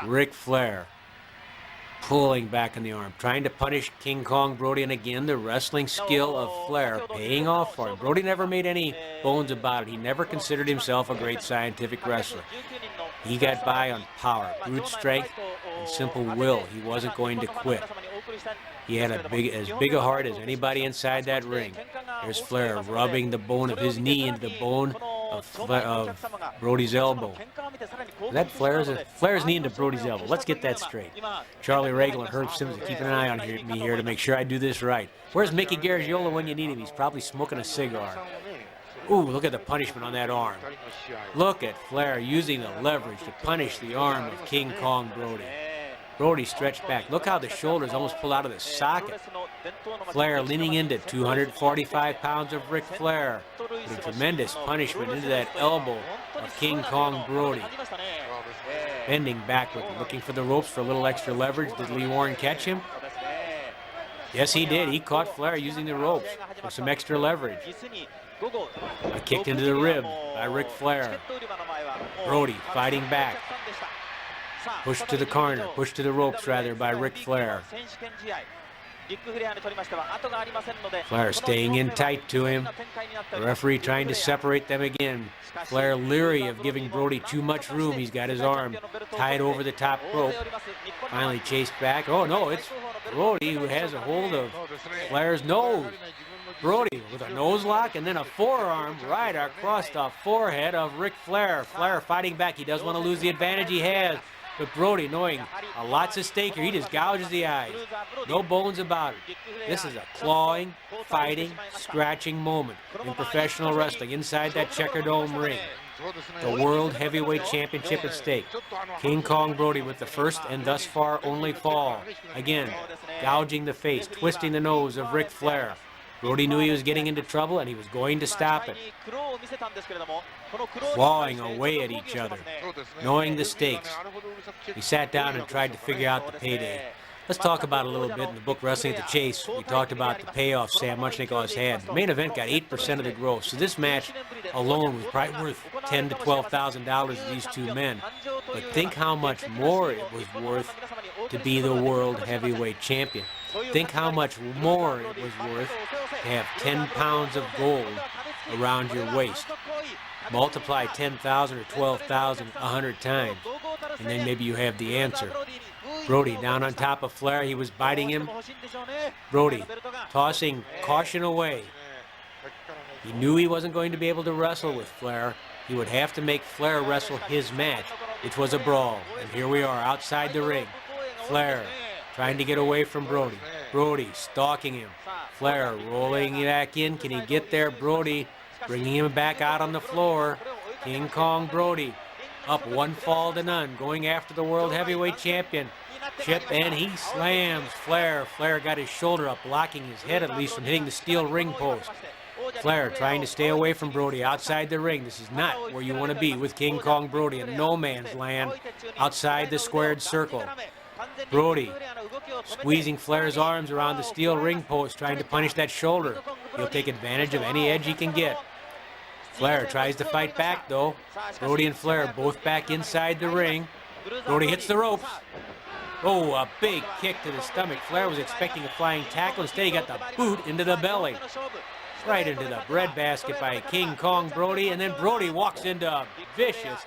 Ric Flair pulling back in the arm, trying to punish King Kong Brody, and again the wrestling skill of Flair paying off for him. Brody never made any bones about it. He never considered himself a great scientific wrestler. He got by on power, brute strength, and simple will. He wasn't going to quit. He had as big a heart as anybody inside that ring. There's Flair rubbing the bone of his knee into the bone of Brody's elbow. Is that Flair's knee into Brody's elbow? Let's get that straight. Charlie Regal and Herb Simmons are keeping an eye on me here to make sure I do this right. Where's Mickey Garagiola when you need him? He's probably smoking a cigar. Ooh, look at the punishment on that arm. Look at Flair using the leverage to punish the arm of King Kong Brody. Brody stretched back. Look how the shoulders almost pulled out of the socket. Flair leaning into 245 pounds of Ric Flair. With a tremendous punishment into that elbow of King Kong Brody. Bending backward, looking for the ropes for a little extra leverage. Did Lee Warren catch him? Yes, he did. He caught Flair using the ropes for some extra leverage. A kick into the rib by Ric Flair. Brody fighting back. Pushed to the corner, pushed to the ropes rather by Ric Flair. Flair staying in tight to him. The referee trying to separate them again. Flair leery of giving Brody too much room. He's got his arm tied over the top rope. Finally chased back. Oh no, it's Brody who has a hold of Flair's nose. Brody with a nose lock and then a forearm right across the forehead of Ric Flair. Flair fighting back. He doesn't want to lose the advantage he has. But Brody, knowing a lot's at stake here, he just gouges the eyes. No bones about it. This is a clawing, fighting, scratching moment in professional wrestling inside that Checker Dome ring. The World Heavyweight Championship at stake. King Kong Brody with the first and thus far only fall. Again, gouging the face, twisting the nose of Ric Flair. Brody knew he was getting into trouble and he was going to stop it. Clawing away at each other, knowing the stakes. He sat down and tried to figure out the payday. Let's talk about it a little bit in the book Wrestling at the Chase. We talked about the payoff Sam Muchnikov's had. The main event got 8% of the gross. So this match alone was probably worth $10,000 to $12,000 to these two men. But think how much more it was worth to be the World Heavyweight Champion. Think how much more it was worth to have 10 pounds of gold around your waist. Multiply 10,000 or 12,000 100 times, and then maybe you have the answer. Brody down on top of Flair. He was biting him. Brody tossing caution away. He knew he wasn't going to be able to wrestle with Flair. He would have to make Flair wrestle his match, which was a brawl. And here we are outside the ring. Flair trying to get away from Brody. Brody stalking him. Flair rolling back in. Can he get there? Brody bringing him back out on the floor. King Kong Brody up 1 fall to none, going after the World Heavyweight Championship, and he slams Flair. Flair got his shoulder up, blocking his head at least from hitting the steel ring post. Flair trying to stay away from Brody outside the ring. This is not where you want to be with King Kong Brody in no man's land outside the squared circle. Brody squeezing Flair's arms around the steel ring post, trying to punish that shoulder. He'll take advantage of any edge he can get. Flair tries to fight back, though. Brody and Flair both back inside the ring. Brody hits the ropes. Oh, a big kick to the stomach. Flair was expecting a flying tackle. Instead, he got the boot into the belly. Right into the breadbasket by King Kong Brody. And then Brody walks into a vicious